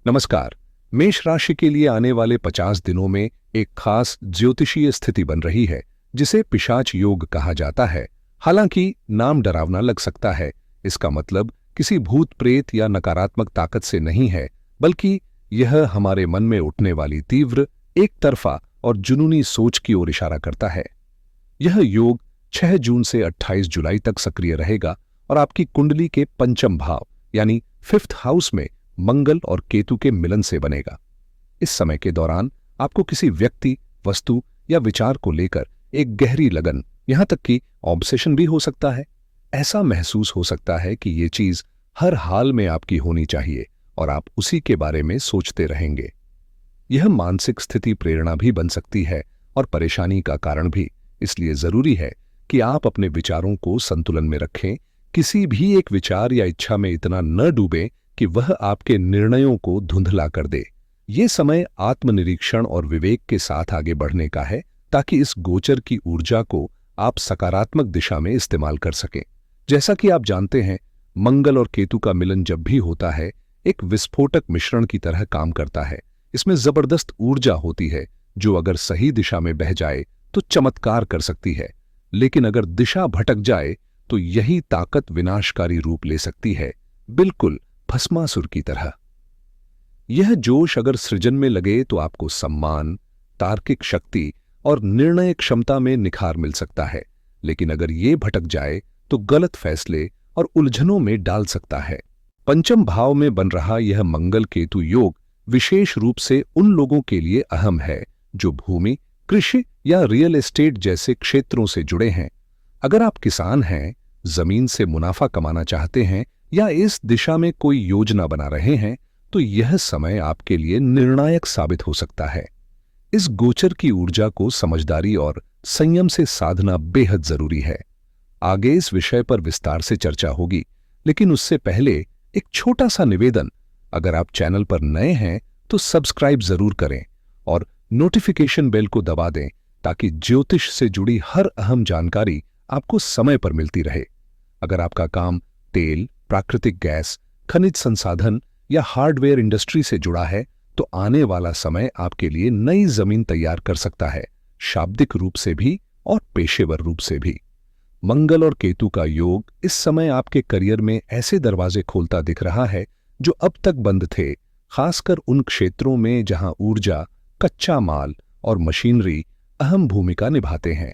नमस्कार। मेष राशि के लिए आने वाले 50 दिनों में एक खास ज्योतिषीय स्थिति बन रही है जिसे पिशाच योग कहा जाता है। हालांकि नाम डरावना लग सकता है, इसका मतलब किसी भूत प्रेत या नकारात्मक ताकत से नहीं है, बल्कि यह हमारे मन में उठने वाली तीव्र, एक तरफा और जुनूनी सोच की ओर इशारा करता है। यह योग 6 जून से 28 जुलाई तक सक्रिय रहेगा और आपकी कुंडली के पंचम भाव यानी 5th हाउस में मंगल और केतु के मिलन से बनेगा। इस समय के दौरान आपको किसी व्यक्ति, वस्तु या विचार को लेकर एक गहरी लगन, यहां तक कि ऑब्सेशन भी हो सकता है। ऐसा महसूस हो सकता है कि ये चीज हर हाल में आपकी होनी चाहिए और आप उसी के बारे में सोचते रहेंगे। यह मानसिक स्थिति प्रेरणा भी बन सकती है और परेशानी का कारण भी, इसलिए जरूरी है कि आप अपने विचारों को संतुलन में रखें। किसी भी एक विचार या इच्छा में इतना न डूबें कि वह आपके निर्णयों को धुंधला कर दे। ये समय आत्मनिरीक्षण और विवेक के साथ आगे बढ़ने का है ताकि इस गोचर की ऊर्जा को आप सकारात्मक दिशा में इस्तेमाल कर सकें। जैसा कि आप जानते हैं, मंगल और केतु का मिलन जब भी होता है, एक विस्फोटक मिश्रण की तरह काम करता है। इसमें जबरदस्त ऊर्जा होती है जो अगर सही दिशा में बह जाए तो चमत्कार कर सकती है, लेकिन अगर दिशा भटक जाए तो यही ताकत विनाशकारी रूप ले सकती है, बिल्कुल भस्मासुर की तरह। यह जोश अगर सृजन में लगे तो आपको सम्मान, तार्किक शक्ति और निर्णय क्षमता में निखार मिल सकता है, लेकिन अगर ये भटक जाए तो गलत फैसले और उलझनों में डाल सकता है। पंचम भाव में बन रहा यह मंगल केतु योग विशेष रूप से उन लोगों के लिए अहम है जो भूमि, कृषि या रियल एस्टेट जैसे क्षेत्रों से जुड़े हैं। अगर आप किसान हैं, जमीन से मुनाफा कमाना चाहते हैं या इस दिशा में कोई योजना बना रहे हैं, तो यह समय आपके लिए निर्णायक साबित हो सकता है। इस गोचर की ऊर्जा को समझदारी और संयम से साधना बेहद जरूरी है। आगे इस विषय पर विस्तार से चर्चा होगी, लेकिन उससे पहले एक छोटा सा निवेदन। अगर आप चैनल पर नए हैं तो सब्सक्राइब जरूर करें और नोटिफिकेशन बेल को दबा दें ताकि ज्योतिष से जुड़ी हर अहम जानकारी आपको समय पर मिलती रहे। अगर आपका काम तेल, प्राकृतिक गैस, खनिज संसाधन या हार्डवेयर इंडस्ट्री से जुड़ा है तो आने वाला समय आपके लिए नई जमीन तैयार कर सकता है, शाब्दिक रूप से भी और पेशेवर रूप से भी। मंगल और केतु का योग इस समय आपके करियर में ऐसे दरवाजे खोलता दिख रहा है जो अब तक बंद थे, खासकर उन क्षेत्रों में जहां ऊर्जा, कच्चा माल और मशीनरी अहम भूमिका निभाते हैं।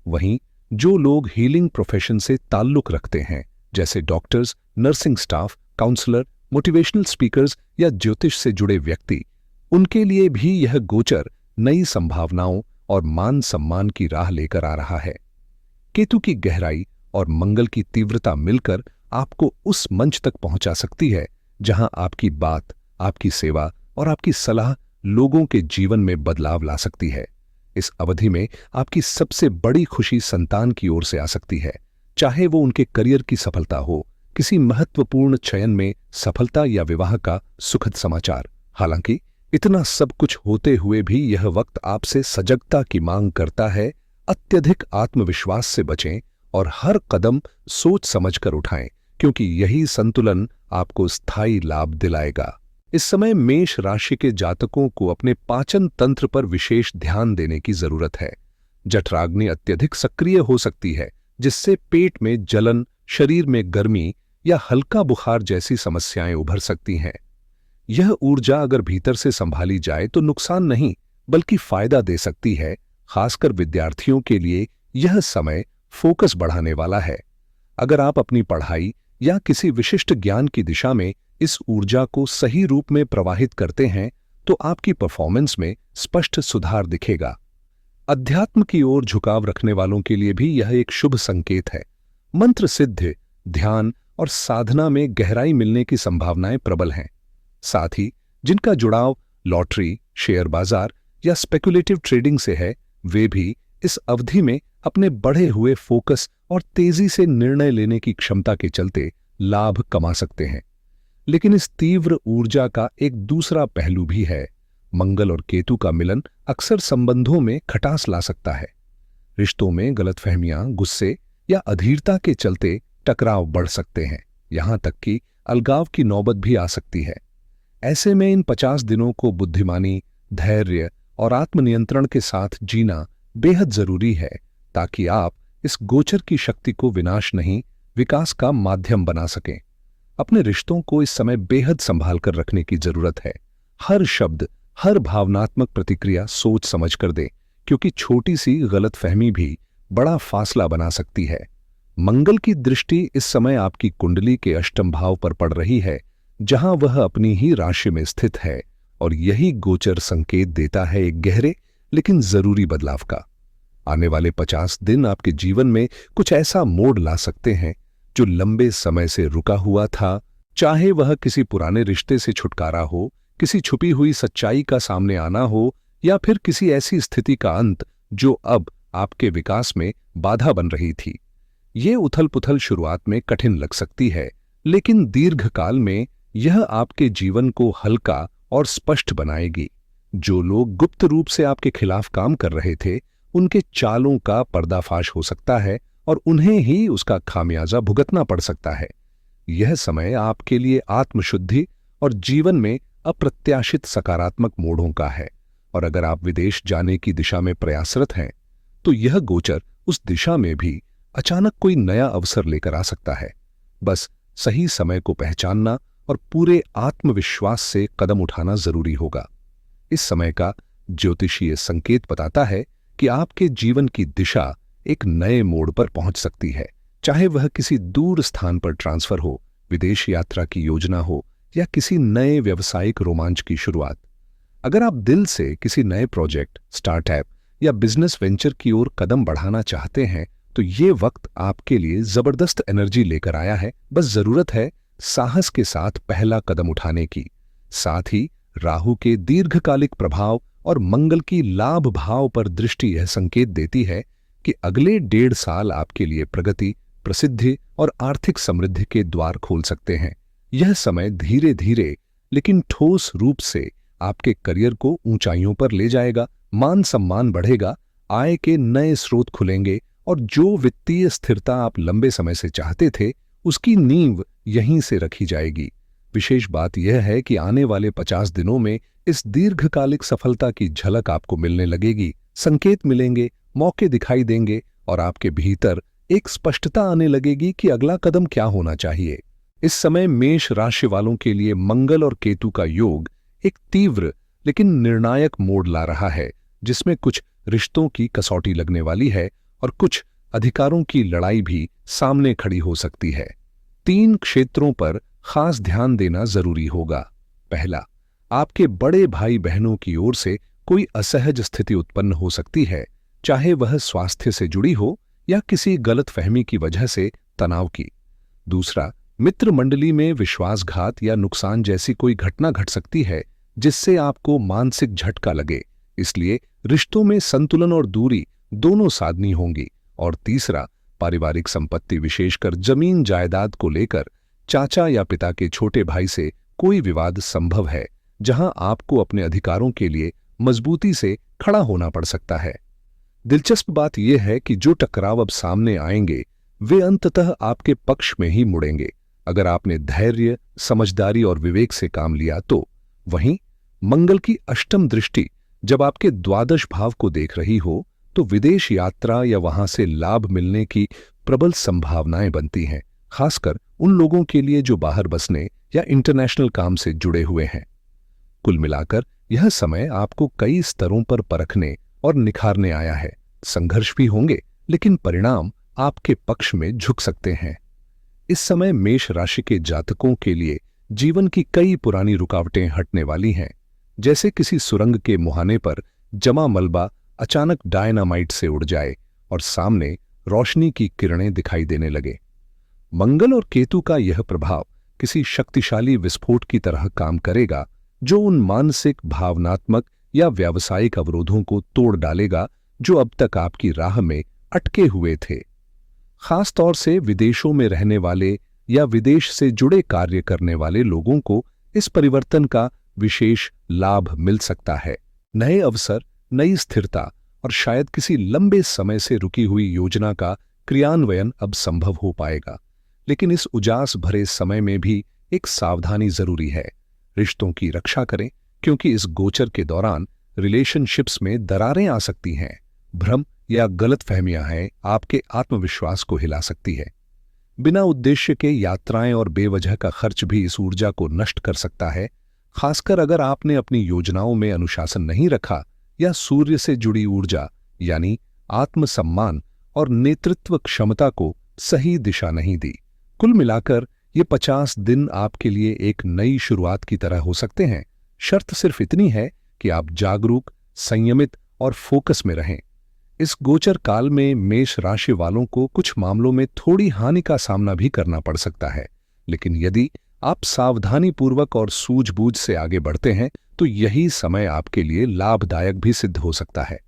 वहीं जो लोग हीलिंग प्रोफेशन से ताल्लुक रखते हैं, जैसे doctors, nursing staff, counsellor, motivational speakers या ज्योतिष से जुड़े व्यक्ति, उनके लिए भी यह गोचर नई संभावनाओं और मान सम्मान की राह लेकर आ रहा है। केतु की गहराई और मंगल की तीव्रता मिलकर आपको उस मंच तक पहुंचा सकती है जहां आपकी बात, आपकी सेवा और आपकी सलाह लोगों के जीवन में बदलाव ला सकती है। इस अवधि में आपकी सबसे बड़ी खुशी संतान की ओर से आ सकती है, चाहे वो उनके करियर की सफलता हो, किसी महत्वपूर्ण चयन में सफलता या विवाह का सुखद समाचार। हालांकि इतना सब कुछ होते हुए भी यह वक्त आपसे सजगता की मांग करता है। अत्यधिक आत्मविश्वास से बचें और हर कदम सोच समझकर उठाएं, क्योंकि यही संतुलन आपको स्थायी लाभ दिलाएगा। इस समय मेष राशि के जातकों को अपने पाचन तंत्र पर विशेष ध्यान देने की जरूरत है। जठराग्नि अत्यधिक सक्रिय हो सकती है, जिससे पेट में जलन, शरीर में गर्मी या हल्का बुखार जैसी समस्याएं उभर सकती हैं। यह ऊर्जा अगर भीतर से संभाली जाए तो नुकसान नहीं बल्कि फायदा दे सकती है। खासकर विद्यार्थियों के लिए यह समय फोकस बढ़ाने वाला है। अगर आप अपनी पढ़ाई या किसी विशिष्ट ज्ञान की दिशा में इस ऊर्जा को सही रूप में प्रवाहित करते हैं तो आपकी परफॉर्मेंस में स्पष्ट सुधार दिखेगा। अध्यात्म की ओर झुकाव रखने वालों के लिए भी यह एक शुभ संकेत है। मंत्र सिद्ध, ध्यान और साधना में गहराई मिलने की संभावनाएं प्रबल हैं। साथ ही जिनका जुड़ाव लॉटरी, शेयर बाजार या स्पेकुलेटिव ट्रेडिंग से है, वे भी इस अवधि में अपने बढ़े हुए फोकस और तेजी से निर्णय लेने की क्षमता के चलते लाभ कमा सकते हैं। लेकिन इस तीव्र ऊर्जा का एक दूसरा पहलू भी है। मंगल और केतु का मिलन अक्सर संबंधों में खटास ला सकता है। रिश्तों में गलतफहमियां, गुस्से या अधीरता के चलते टकराव बढ़ सकते हैं, यहां तक कि अलगाव की नौबत भी आ सकती है। ऐसे में इन 50 दिनों को बुद्धिमानी, धैर्य और आत्मनियंत्रण के साथ जीना बेहद जरूरी है, ताकि आप इस गोचर की शक्ति को विनाश नहीं, विकास का माध्यम बना सकें। अपने रिश्तों को इस समय बेहद संभाल कर रखने की जरूरत है। हर शब्द, हर भावनात्मक प्रतिक्रिया सोच समझ कर दें, क्योंकि छोटी सी गलतफहमी भी बड़ा फासला बना सकती है। मंगल की दृष्टि इस समय आपकी कुंडली के अष्टम भाव पर पड़ रही है, जहां वह अपनी ही राशि में स्थित है, और यही गोचर संकेत देता है एक गहरे लेकिन जरूरी बदलाव का। आने वाले 50 दिन आपके जीवन में कुछ ऐसा मोड़ ला सकते हैं जो लंबे समय से रुका हुआ था, चाहे वह किसी पुराने रिश्ते से छुटकारा हो, किसी छुपी हुई सच्चाई का सामने आना हो, या फिर किसी ऐसी स्थिति का अंत जो अब आपके विकास में बाधा बन रही थी। ये उथल-पुथल शुरुआत में कठिन लग सकती है, लेकिन दीर्घकाल में यह आपके जीवन को हल्का और स्पष्ट बनाएगी। जो लोग गुप्त रूप से आपके खिलाफ काम कर रहे थे, उनके चालों का पर्दाफाश हो सकता है और उन्हें ही उसका खामियाजा भुगतना पड़ सकता है। यह समय आपके लिए आत्मशुद्धि और जीवन में अप्रत्याशित सकारात्मक मोड़ों का है, और अगर आप विदेश जाने की दिशा में प्रयासरत हैं, तो यह गोचर उस दिशा में भी अचानक कोई नया अवसर लेकर आ सकता है। बस सही समय को पहचानना और पूरे आत्मविश्वास से कदम उठाना जरूरी होगा। इस समय का ज्योतिषीय संकेत बताता है कि आपके जीवन की दिशा एक नए मोड़ पर पहुंच सकती है, चाहे वह किसी दूर स्थान पर ट्रांसफर हो, विदेश यात्रा की योजना हो, या किसी नए व्यावसायिक रोमांच की शुरुआत। अगर आप दिल से किसी नए प्रोजेक्ट, स्टार्टअप या बिजनेस वेंचर की ओर कदम बढ़ाना चाहते हैं, तो ये वक्त आपके लिए जबरदस्त एनर्जी लेकर आया है। बस जरूरत है साहस के साथ पहला कदम उठाने की। साथ ही राहु के दीर्घकालिक प्रभाव और मंगल की लाभ भाव पर दृष्टि यह संकेत देती है कि अगले 1.5 साल आपके लिए प्रगति, प्रसिद्धि और आर्थिक समृद्धि के द्वार खोल सकते हैं। यह समय धीरे धीरे लेकिन ठोस रूप से आपके करियर को ऊंचाइयों पर ले जाएगा। मान सम्मान बढ़ेगा, आय के नए स्रोत खुलेंगे, और जो वित्तीय स्थिरता आप लंबे समय से चाहते थे, उसकी नींव यहीं से रखी जाएगी। विशेष बात यह है कि आने वाले 50 दिनों में इस दीर्घकालिक सफलता की झलक आपको मिलने लगेगी। संकेत मिलेंगे, मौके दिखाई देंगे, और आपके भीतर एक स्पष्टता आने लगेगी कि अगला कदम क्या होना चाहिए। इस समय मेष राशि वालों के लिए मंगल और केतु का योग एक तीव्र लेकिन निर्णायक मोड़ ला रहा है, जिसमें कुछ रिश्तों की कसौटी लगने वाली है और कुछ अधिकारों की लड़ाई भी सामने खड़ी हो सकती है। 3 क्षेत्रों पर खास ध्यान देना जरूरी होगा। पहला, आपके बड़े भाई बहनों की ओर से कोई असहज स्थिति उत्पन्न हो सकती है, चाहे वह स्वास्थ्य से जुड़ी हो या किसी गलतफहमी की वजह से तनाव की। दूसरा, मित्र मंडली में विश्वासघात या नुकसान जैसी कोई घटना घट सकती है, जिससे आपको मानसिक झटका लगे, इसलिए रिश्तों में संतुलन और दूरी दोनों साधनी होंगी। और तीसरा, पारिवारिक संपत्ति, विशेषकर जमीन जायदाद को लेकर चाचा या पिता के छोटे भाई से कोई विवाद संभव है, जहां आपको अपने अधिकारों के लिए मजबूती से खड़ा होना पड़ सकता है। दिलचस्प बात यह है कि जो टकराव अब सामने आएंगे, वे अंततः आपके पक्ष में ही मुड़ेंगे, अगर आपने धैर्य, समझदारी और विवेक से काम लिया तो। वहीं मंगल की अष्टम दृष्टि जब आपके द्वादश भाव को देख रही हो, तो विदेश यात्रा या वहां से लाभ मिलने की प्रबल संभावनाएं बनती हैं, खासकर उन लोगों के लिए जो बाहर बसने या इंटरनेशनल काम से जुड़े हुए हैं। कुल मिलाकर यह समय आपको कई स्तरों पर परखने और निखारने आया है। संघर्ष भी होंगे, लेकिन परिणाम आपके पक्ष में झुक सकते हैं। इस समय मेष राशि के जातकों के लिए जीवन की कई पुरानी रुकावटें हटने वाली हैं, जैसे किसी सुरंग के मुहाने पर जमा मलबा अचानक डायनामाइट से उड़ जाए और सामने रोशनी की किरणें दिखाई देने लगे। मंगल और केतु का यह प्रभाव किसी शक्तिशाली विस्फोट की तरह काम करेगा, जो उन मानसिक, भावनात्मक या व्यावसायिक अवरोधों को तोड़ डालेगा जो अब तक आपकी राह में अटके हुए थे। खास तौर से विदेशों में रहने वाले या विदेश से जुड़े कार्य करने वाले लोगों को इस परिवर्तन का विशेष लाभ मिल सकता है। नए अवसर, नई स्थिरता और शायद किसी लंबे समय से रुकी हुई योजना का क्रियान्वयन अब संभव हो पाएगा। लेकिन इस उजास भरे समय में भी एक सावधानी जरूरी है। रिश्तों की रक्षा करें, क्योंकि इस गोचर के दौरान रिलेशनशिप्स में दरारें आ सकती हैं। भ्रम या गलतफहमियां हैं आपके आत्मविश्वास को हिला सकती है। बिना उद्देश्य के यात्राएं और बेवजह का खर्च भी इस ऊर्जा को नष्ट कर सकता है, खासकर अगर आपने अपनी योजनाओं में अनुशासन नहीं रखा या सूर्य से जुड़ी ऊर्जा यानी आत्मसम्मान और नेतृत्व क्षमता को सही दिशा नहीं दी। कुल मिलाकर ये 50 दिन आपके लिए एक नई शुरुआत की तरह हो सकते हैं। शर्त सिर्फ इतनी है कि आप जागरूक, संयमित और फोकस में रहें। इस गोचर काल में मेष राशि वालों को कुछ मामलों में थोड़ी हानि का सामना भी करना पड़ सकता है, लेकिन यदि आप सावधानीपूर्वक और सूझबूझ से आगे बढ़ते हैं तो यही समय आपके लिए लाभदायक भी सिद्ध हो सकता है।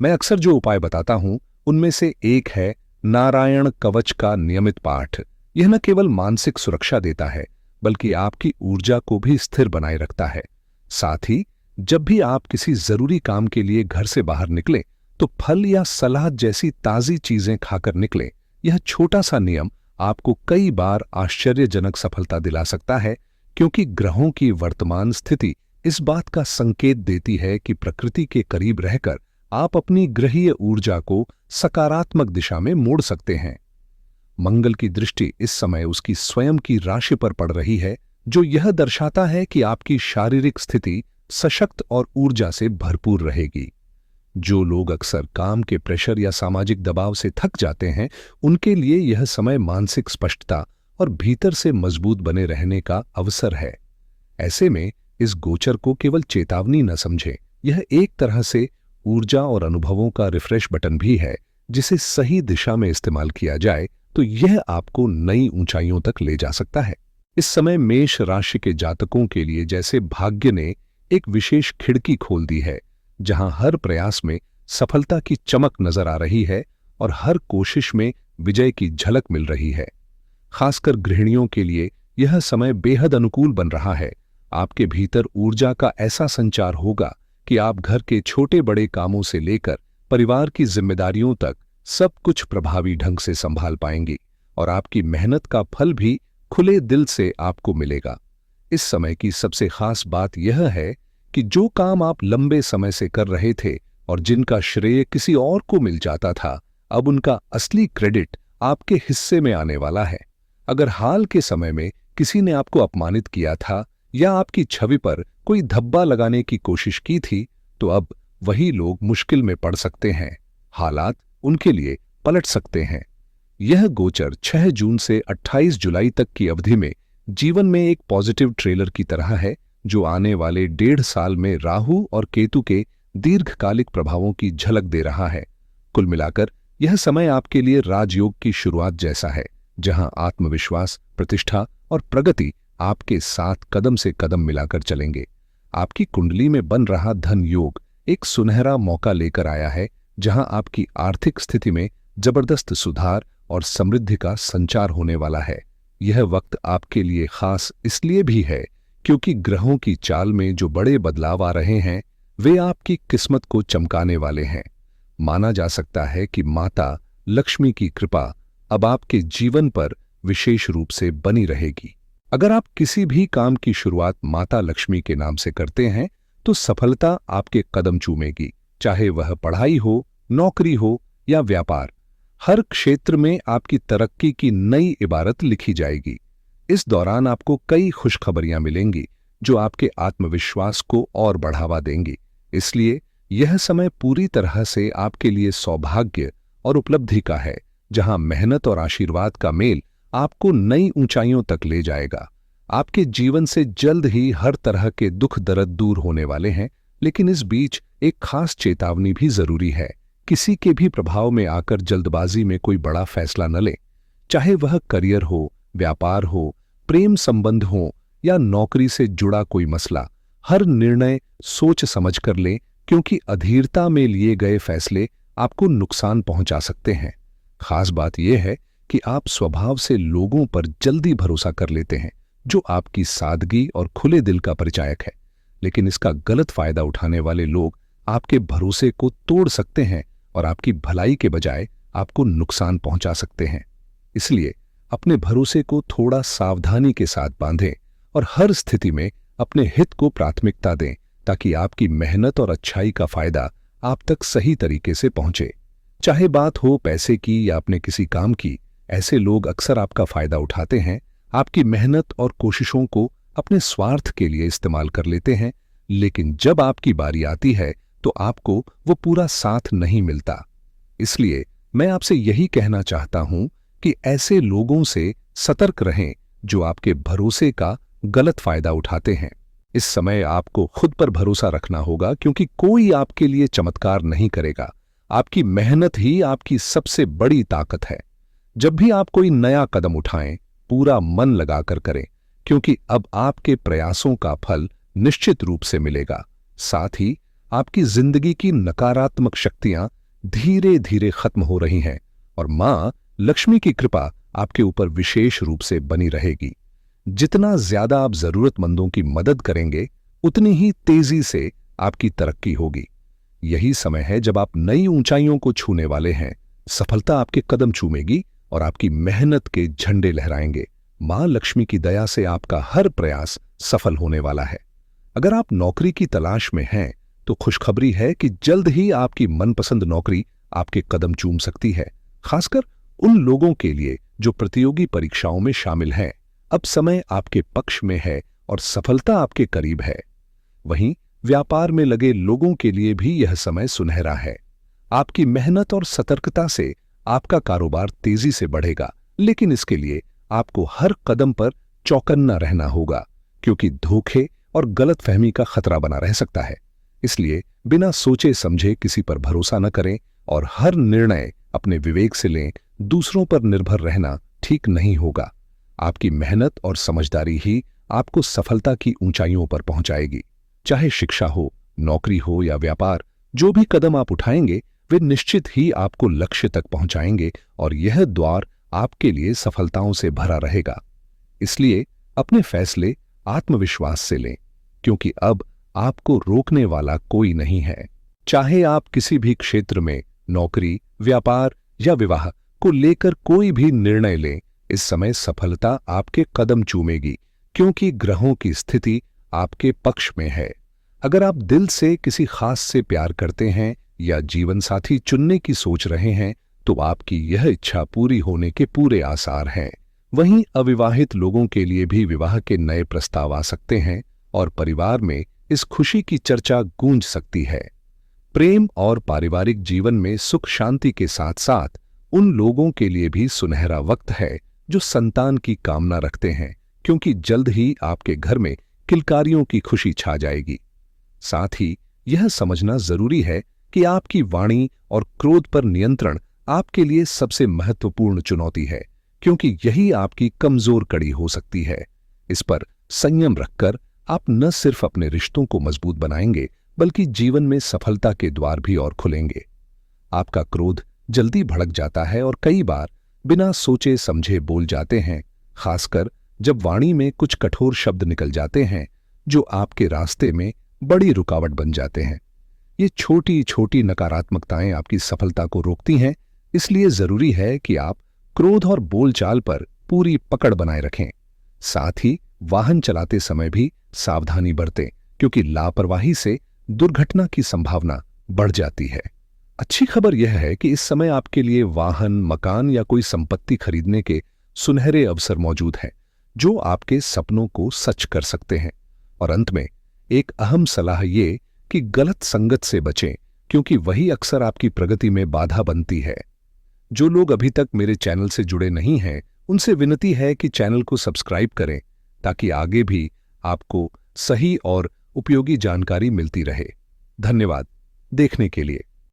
मैं अक्सर जो उपाय बताता हूं उनमें से एक है नारायण कवच का नियमित पाठ। यह न केवल मानसिक सुरक्षा देता है बल्कि आपकी ऊर्जा को भी स्थिर बनाए रखता है। साथ ही जब भी आप किसी जरूरी काम के लिए घर से बाहर निकलें तो फल या सलाद जैसी ताजी चीजें खाकर निकलें। यह छोटा सा नियम आपको कई बार आश्चर्यजनक सफलता दिला सकता है, क्योंकि ग्रहों की वर्तमान स्थिति इस बात का संकेत देती है कि प्रकृति के करीब रहकर आप अपनी ग्रहीय ऊर्जा को सकारात्मक दिशा में मोड़ सकते हैं। मंगल की दृष्टि इस समय उसकी स्वयं की राशि पर पड़ रही है, जो यह दर्शाता है कि आपकी शारीरिक स्थिति सशक्त और ऊर्जा से भरपूर रहेगी। जो लोग अक्सर काम के प्रेशर या सामाजिक दबाव से थक जाते हैं, उनके लिए यह समय मानसिक स्पष्टता और भीतर से मजबूत बने रहने का अवसर है। ऐसे में इस गोचर को केवल चेतावनी न समझें, यह एक तरह से ऊर्जा और अनुभवों का रिफ्रेश बटन भी है, जिसे सही दिशा में इस्तेमाल किया जाए तो यह आपको नई ऊंचाइयों तक ले जा सकता है। इस समय मेष राशि के जातकों के लिए जैसे भाग्य ने एक विशेष खिड़की खोल दी है, जहां हर प्रयास में सफलता की चमक नजर आ रही है और हर कोशिश में विजय की झलक मिल रही है। खासकर गृहिणियों के लिए यह समय बेहद अनुकूल बन रहा है। आपके भीतर ऊर्जा का ऐसा संचार होगा कि आप घर के छोटे बड़े कामों से लेकर परिवार की जिम्मेदारियों तक सब कुछ प्रभावी ढंग से संभाल पाएंगी और आपकी मेहनत का फल भी खुले दिल से आपको मिलेगा। इस समय की सबसे खास बात यह है कि जो काम आप लंबे समय से कर रहे थे और जिनका श्रेय किसी और को मिल जाता था, अब उनका असली क्रेडिट आपके हिस्से में आने वाला है। अगर हाल के समय में किसी ने आपको अपमानित किया था या आपकी छवि पर कोई धब्बा लगाने की कोशिश की थी, तो अब वही लोग मुश्किल में पड़ सकते हैं। हालात उनके लिए पलट सकते हैं। यह गोचर 6 जून से 28 जुलाई तक की अवधि में जीवन में एक पॉजिटिव ट्रेलर की तरह है, जो आने वाले 1.5 साल में राहु और केतु के दीर्घकालिक प्रभावों की झलक दे रहा है। कुल मिलाकर यह समय आपके लिए राजयोग की शुरुआत जैसा है, जहां आत्मविश्वास, प्रतिष्ठा और प्रगति आपके साथ कदम से कदम मिलाकर चलेंगे। आपकी कुंडली में बन रहा धन योग एक सुनहरा मौका लेकर आया है, जहां आपकी आर्थिक स्थिति में जबरदस्त सुधार और समृद्धि का संचार होने वाला है। यह वक्त आपके लिए खास इसलिए भी है क्योंकि ग्रहों की चाल में जो बड़े बदलाव आ रहे हैं, वे आपकी किस्मत को चमकाने वाले हैं। माना जा सकता है कि माता लक्ष्मी की कृपा अब आपके जीवन पर विशेष रूप से बनी रहेगी। अगर आप किसी भी काम की शुरुआत माता लक्ष्मी के नाम से करते हैं तो सफलता आपके कदम चूमेगी, चाहे वह पढ़ाई हो, नौकरी हो या व्यापार। हर क्षेत्र में आपकी तरक्की की नई इबारत लिखी जाएगी। इस दौरान आपको कई खुशखबरियां मिलेंगी जो आपके आत्मविश्वास को और बढ़ावा देंगी। इसलिए यह समय पूरी तरह से आपके लिए सौभाग्य और उपलब्धि का है, जहां मेहनत और आशीर्वाद का मेल आपको नई ऊंचाइयों तक ले जाएगा। आपके जीवन से जल्द ही हर तरह के दुख दर्द दूर होने वाले हैं, लेकिन इस बीच एक खास चेतावनी भी जरूरी है। किसी के भी प्रभाव में आकर जल्दबाजी में कोई बड़ा फैसला न लें, चाहे वह करियर हो, व्यापार हो, प्रेम संबंध हो या नौकरी से जुड़ा कोई मसला। हर निर्णय सोच समझ कर लें, क्योंकि अधीरता में लिए गए फैसले आपको नुकसान पहुंचा सकते हैं। खास बात यह है कि आप स्वभाव से लोगों पर जल्दी भरोसा कर लेते हैं, जो आपकी सादगी और खुले दिल का परिचायक है। लेकिन इसका गलत फायदा उठाने वाले लोग आपके भरोसे को तोड़ सकते हैं और आपकी भलाई के बजाय आपको नुकसान पहुंचा सकते हैं। इसलिए अपने भरोसे को थोड़ा सावधानी के साथ बांधें और हर स्थिति में अपने हित को प्राथमिकता दें ताकि आपकी मेहनत और अच्छाई का फायदा आप तक सही तरीके से पहुंचे। चाहे बात हो पैसे की या अपने किसी काम की, ऐसे लोग अक्सर आपका फायदा उठाते हैं, आपकी मेहनत और कोशिशों को अपने स्वार्थ के लिए इस्तेमाल कर लेते हैं, लेकिन जब आपकी बारी आती है तो आपको वो पूरा साथ नहीं मिलता। इसलिए मैं आपसे यही कहना चाहता हूं कि ऐसे लोगों से सतर्क रहें जो आपके भरोसे का गलत फायदा उठाते हैं। इस समय आपको खुद पर भरोसा रखना होगा, क्योंकि कोई आपके लिए चमत्कार नहीं करेगा। आपकी मेहनत ही आपकी सबसे बड़ी ताकत है। जब भी आप कोई नया कदम उठाएं, पूरा मन लगाकर करें, क्योंकि अब आपके प्रयासों का फल निश्चित रूप से मिलेगा। साथ ही आपकी जिंदगी की नकारात्मक शक्तियां धीरे धीरे खत्म हो रही हैं और मां लक्ष्मी की कृपा आपके ऊपर विशेष रूप से बनी रहेगी। जितना ज्यादा आप जरूरतमंदों की मदद करेंगे, उतनी ही तेजी से आपकी तरक्की होगी। यही समय है जब आप नई ऊंचाइयों को छूने वाले हैं। सफलता आपके कदम चूमेगी और आपकी मेहनत के झंडे लहराएंगे। मां लक्ष्मी की दया से आपका हर प्रयास सफल होने वाला है। अगर आप नौकरी की तलाश में हैं, तो खुशखबरी है कि जल्द ही आपकी मनपसंद नौकरी आपके कदम चूम सकती है। खासकर उन लोगों के लिए जो प्रतियोगी परीक्षाओं में शामिल हैं, अब समय आपके पक्ष में है और सफलता आपके करीब है। वहीं व्यापार में लगे लोगों के लिए भी यह समय सुनहरा है। आपकी मेहनत और सतर्कता से आपका कारोबार तेजी से बढ़ेगा, लेकिन इसके लिए आपको हर कदम पर चौकन्ना रहना होगा, क्योंकि धोखे और गलतफहमी का खतरा बना रह सकता है। इसलिए बिना सोचे समझे किसी पर भरोसा न करें और हर निर्णय अपने विवेक से लें। दूसरों पर निर्भर रहना ठीक नहीं होगा। आपकी मेहनत और समझदारी ही आपको सफलता की ऊंचाइयों पर पहुंचाएगी। चाहे शिक्षा हो, नौकरी हो या व्यापार, जो भी कदम आप उठाएंगे वे निश्चित ही आपको लक्ष्य तक पहुंचाएंगे और यह द्वार आपके लिए सफलताओं से भरा रहेगा। इसलिए अपने फैसले आत्मविश्वास से लें, क्योंकि अब आपको रोकने वाला कोई नहीं है। चाहे आप किसी भी क्षेत्र में नौकरी, व्यापार या विवाह को लेकर कोई भी निर्णय लें, इस समय सफलता आपके कदम चूमेगी, क्योंकि ग्रहों की स्थिति आपके पक्ष में है। अगर आप दिल से किसी खास से प्यार करते हैं या जीवन साथी चुनने की सोच रहे हैं, तो आपकी यह इच्छा पूरी होने के पूरे आसार हैं। वहीं अविवाहित लोगों के लिए भी विवाह के नए प्रस्ताव आ सकते हैं और परिवार में इस खुशी की चर्चा गूंज सकती है। प्रेम और पारिवारिक जीवन में सुख शांति के साथ साथ उन लोगों के लिए भी सुनहरा वक्त है जो संतान की कामना रखते हैं, क्योंकि जल्द ही आपके घर में किलकारियों की खुशी छा जाएगी। साथ ही यह समझना जरूरी है कि आपकी वाणी और क्रोध पर नियंत्रण आपके लिए सबसे महत्वपूर्ण चुनौती है, क्योंकि यही आपकी कमजोर कड़ी हो सकती है। इस पर संयम रखकर आप न सिर्फ अपने रिश्तों को मजबूत बनाएंगे, बल्कि जीवन में सफलता के द्वार भी और खुलेंगे। आपका क्रोध जल्दी भड़क जाता है और कई बार बिना सोचे समझे बोल जाते हैं, खासकर जब वाणी में कुछ कठोर शब्द निकल जाते हैं जो आपके रास्ते में बड़ी रुकावट बन जाते हैं। ये छोटी छोटी नकारात्मकताएं आपकी सफलता को रोकती हैं, इसलिए जरूरी है कि आप क्रोध और बोलचाल पर पूरी पकड़ बनाए रखें। साथ ही वाहन चलाते समय भी सावधानी बरतें, क्योंकि लापरवाही से दुर्घटना की संभावना बढ़ जाती है। अच्छी खबर यह है कि इस समय आपके लिए वाहन, मकान या कोई संपत्ति खरीदने के सुनहरे अवसर मौजूद हैं, जो आपके सपनों को सच कर सकते हैं। और अंत में एक अहम सलाह ये कि गलत संगत से बचें, क्योंकि वही अक्सर आपकी प्रगति में बाधा बनती है। जो लोग अभी तक मेरे चैनल से जुड़े नहीं हैं, उनसे विनती है कि चैनल को सब्सक्राइब करें, ताकि आगे भी आपको सही और उपयोगी जानकारी मिलती रहे। धन्यवाद देखने के लिए।